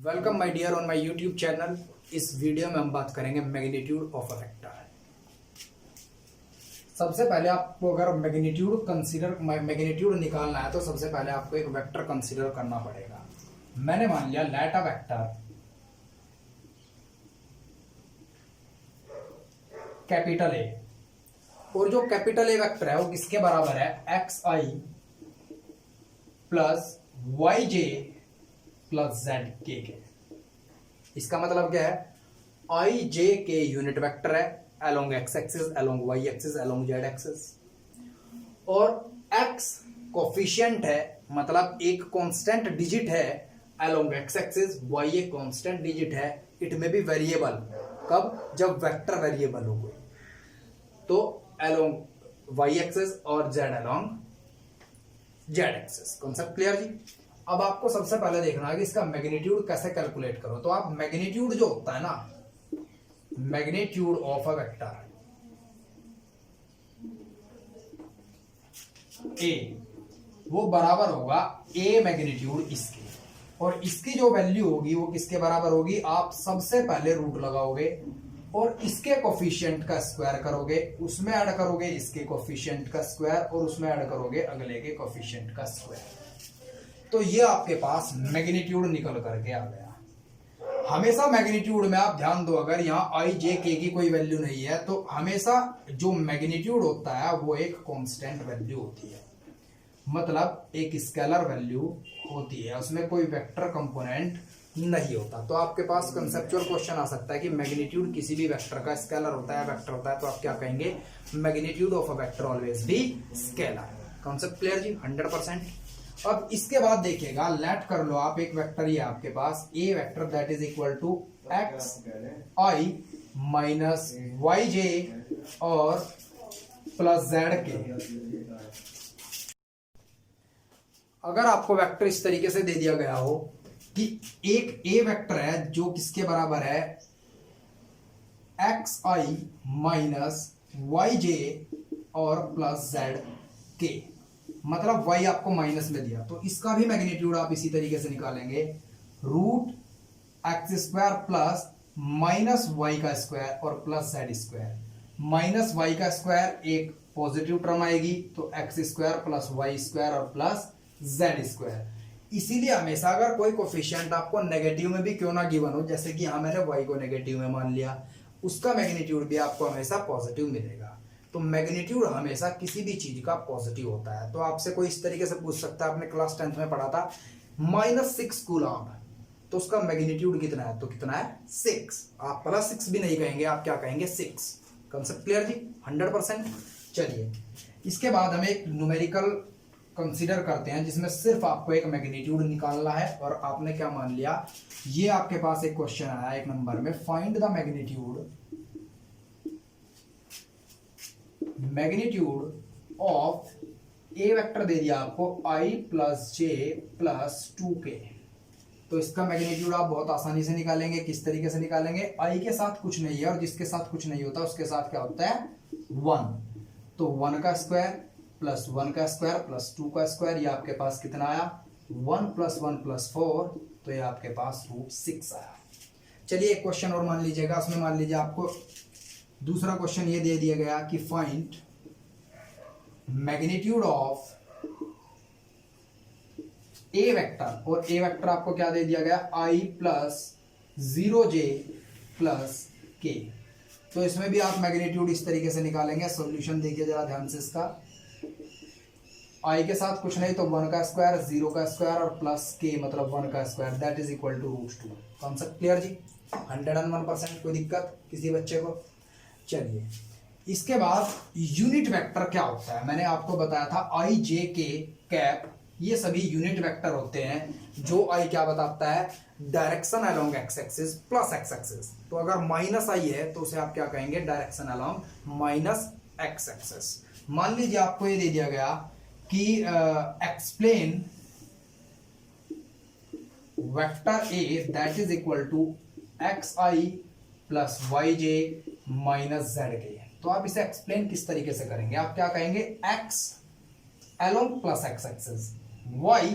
Welcome my dear on my YouTube channel. इस video में हम बात करेंगे मैग्नीट्यूड ऑफ अ वेक्टर। सबसे पहले आपको अगर मैग्नीट्यूड निकालना है तो सबसे पहले आपको एक वेक्टर कंसीडर करना पड़ेगा। मैंने मान लिया let a vector capital A, और जो कैपिटल ए वेक्टर है वो किसके बराबर है, एक्स आई plus Y j plus z k. इसका मतलब क्या है, i j k unit vector है along x axis, along y axis, along z axis, और एक्स कोफिशिएंट है, मतलब एक कांस्टेंट डिजिट है अलोंग एक्स एक्सिस, वाई एक कांस्टेंट डिजिट है। इट में बी वेरिएबल, कब, जब वेक्टर वेरिएबल हो गई, तो अलोंग वाई एक्सिस और z along z axis. Concept clear जी। अब आपको सबसे पहले देखना है कि इसका मैग्नीट्यूड कैसे कैलकुलेट करो। तो आप मैग्नीट्यूड जो होता है ना, magnitude of a vector A, वो बराबर होगा ए मैग्नीट्यूड इसके, और इसकी जो वैल्यू होगी वो किसके बराबर होगी, आप सबसे पहले रूट लगाओगे और इसके कोफिशिएंट का स्क्वायर करोगे, उसमें ऐड करोगे इसके कोफिशिएंट का स्क्वायर, और उसमें ऐड करोगे अगले के कोफिशिएंट का स्क्वायर। तो ये आपके पास मैग्नीट्यूड निकल करके आ गया। हमेशा मैग्नीट्यूड में आप ध्यान दो, अगर यहाँ आई जे के की कोई वैल्यू नहीं है तो हमेशा जो मैग्नीट्यूड होता है वो एक कांस्टेंट वैल्यू होती है, मतलब एक स्केलर वैल्यू होती है, उसमें कोई वेक्टर कंपोनेंट नहीं होता। तो आपके पास कंसेप्चुअल क्वेश्चन आ सकता है कि मैग्नीट्यूड किसी भी वेक्टर का स्केलर होता है, वेक्टर होता है, तो आप क्या कहेंगे, magnitude of a vector always be scalar. Concept clear जी, 100%। अब इसके बाद देखिएगा, लेट कर लो आप एक वेक्टर ही है आपके पास, a vector that is equal to x i minus y j और प्लस जेड के। अगर आपको वेक्टर इस तरीके से दे दिया गया हो कि एक ए वेक्टर है जो किसके बराबर है, x i minus y j और प्लस जेड के, मतलब y आपको माइनस में दिया, तो इसका भी मैग्नीट्यूड आप इसी तरीके से निकालेंगे, root x square plus minus Y का स्क्वायर और plus Z square. Minus Y का स्क्वायर एक पॉजिटिव टर्म आएगी, तो X square plus Y square और प्लस जेड स्क्वायर। इसीलिए हमेशा अगर कोई कोफिशिएंट आपको नेगेटिव में भी क्यों ना गिवन हो, जैसे कि यहां मैंने y को नेगेटिव में मान लिया, उसका मैग्नीट्यूड भी आपको हमेशा पॉजिटिव मिलेगा। तो मैग्नीट्यूड हमेशा किसी भी चीज का पॉजिटिव होता है। तो आपसे कोई इस तरीके से पूछ सकता है, आपने क्लास 10th में पढ़ा था -6 कूलम, तो उसका मैग्नीट्यूड कितना है, तो कितना है 6। आप +6 भी नहीं कहेंगे, आप क्या कहेंगे 6। कंसेप्ट क्लियर जी, 100%। चलिए इसके बाद हमें एक न्यूमेरिकल कंसीडर करते हैं जिसमें सिर्फ आपको एक मैग्नीट्यूड निकालना है, और आपने क्या मान लिया, ये आपके पास एक क्वेश्चन आया एक नंबर में, find the magnitude of a vector दे दिया आपको आई प्लस जे प्लस 2k। तो इसका मैग्नीट्यूड आप बहुत आसानी से निकालेंगे। किस तरीके से निकालेंगे, आई के साथ कुछ नहीं है और जिसके साथ कुछ नहीं होता उसके साथ क्या होता है, 1। तो 1 का स्क्वायर प्लस 1 का स्क्वायर प्लस 2 का स्क्वायर, ये आपके पास कितना आया, 1 + 1 + 4, तो ये आपके पास √6 आया। चलिए एक क्वेश्चन और मान लीजिएगा, उसमें मान लीजिए आपको दूसरा क्वेश्चन ये दे दिया गया कि find magnitude of a vector, और ए वेक्टर आपको क्या दे दिया गया, आई प्लस 0j प्लस के। तो इसमें भी आप मैग्नीट्यूड इस तरीके से निकालेंगे। सॉल्यूशन देखिए जरा ध्यान से इसका, आई के साथ कुछ नहीं तो 1 का स्क्वायर, 0 का स्क्वायर और प्लस के मतलब 1 का square, that is equal to √2। Concept clear जी, 101%। कोई दिक्कत किसी बच्चे को। चलिए इसके बाद यूनिट वेक्टर क्या होता है, मैंने आपको बताया था आई जे के कैप, ये सभी यूनिट वेक्टर होते हैं। जो आई क्या बताता है, direction along x axis plus X axis. तो अगर माइनस आई है तो उसे आप क्या कहेंगे, direction along minus X axis. मान लीजिए आपको ये दे दिया गया कि explain vector A that is equal to x I plus Y J minus Z K. तो आप इसे एक्सप्लेन किस तरीके से करेंगे, आप क्या कहेंगे, X along plus X axis, Y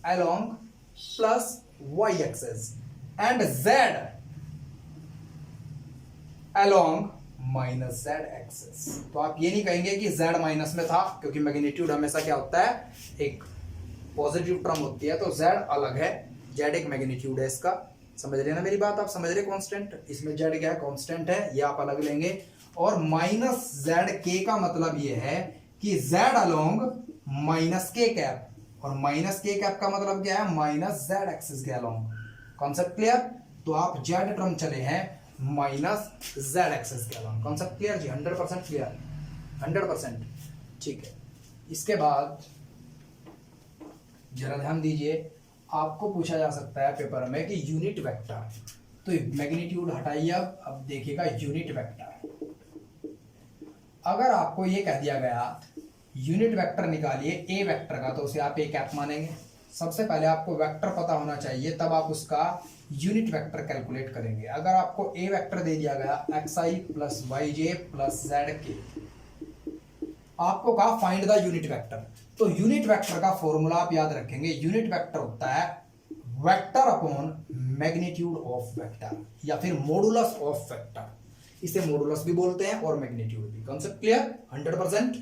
along plus Y axis, and z along minus z axis. तो आप ये नहीं कहेंगे कि z माइनस में था, क्योंकि मैग्नीट्यूड हमेशा क्या होता है, एक पॉजिटिव टर्म होती है, तो z अलग है, z एक मैग्नीट्यूड है इसका। समझ रहे हैं ना मेरी बात, आप समझ रहे कांस्टेंट, इसमें z क्या है, कांस्टेंट है, ये आप अलग लेंगे। और माइनस zk का मतलब ये है कि z along minus k cap, और माइनस k कैप का मतलब क्या है, माइनस z एक्सिस के अलोंग। Concept clear? तो आप z टर्म चले हैं माइनस z एक्सिस के अलोंग। कॉन्सेप्ट क्लियर जी? 100% क्लियर, 100%। ठीक है, इसके बाद जरा ध्यान दीजिए, आपको पूछा जा सकता है पेपर में कि यूनिट वेक्टर, तो मैग्नीट्यूड हटाइए, अब देखिएगा यूनिट वेक्टर। अगर आपको ये कह दिया गया यूनिट वेक्टर निकालिए ए वेक्टर का, तो उसे आप ए कैप मानेंगे। सबसे पहले आपको वेक्टर पता होना चाहिए, तब आप उसका यूनिट वेक्टर कैलकुलेट करेंगे। अगर आपको ए वेक्टर दे दिया गया xi plus yj plus zk, आपको कहा फाइंड द यूनिट वेक्टर, तो यूनिट वेक्टर का फॉर्मूला आप याद रखेंगे। यूनिट वेक्टर होता है vector upon magnitude of vector, या फिर मॉडुलस ऑफ वेक्टर, इसे मॉडुलस भी बोलते हैं और मैग्नीट्यूड भी। Concept clear? 100%।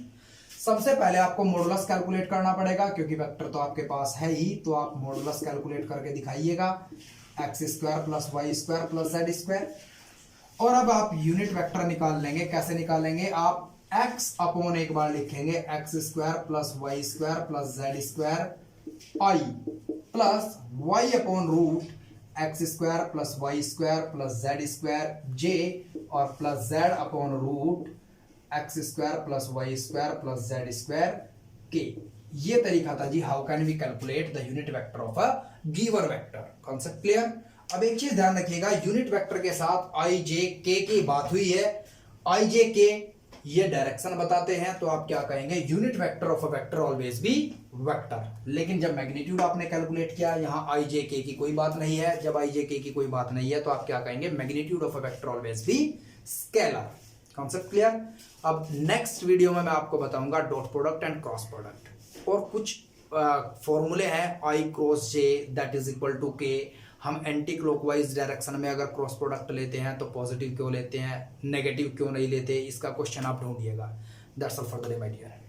सबसे पहले आपको मॉडुलस कैलकुलेट करना पड़ेगा, क्योंकि वेक्टर तो आपके पास है ही, तो आप मॉडुलस कैलकुलेट करके दिखाइएगा, x square plus Y square plus Z square. और अब आप यूनिट वेक्टर निकाल लेंगे। कैसे निकालेंगे? आप x अपॉन एक बार लिखेंगे x square plus Y square plus Z square i plus y upon root x square plus Y square plus Z square j, और plus z upon root x square plus Y square plus Z square k. ये तरीका था जी, how can we calculate the unit vector of a given vector. Concept clear? अब एक चीज ध्यान रखिएगा, यूनिट वेक्टर के साथ आई जे के की बात हुई है, आई जे के ये डायरेक्शन बताते हैं, तो आप क्या कहेंगे, unit vector of a vector always B vector. लेकिन जब मैग्नीट्यूड आपने कैलकुलेट किया, यहां आई जे के की कोई बात नहीं है, जब आई जे के की कोई बात नहीं है, तो आप क्या कहेंगे, magnitude of a vector always be scalar. Concept clear? अब नेक्स्ट वीडियो में मैं आपको बताऊंगा dot product and cross product, और कुछ फॉर्मूले हैं, i cross j that is equal to k. हम एंटी क्लॉकवाइज डायरेक्शन में अगर क्रॉस प्रोडक्ट लेते हैं तो पॉजिटिव क्यों लेते हैं, नेगेटिव क्यों नहीं लेते, इसका क्वेश्चन आप ढूंढिएगा। That's all for the day my dear.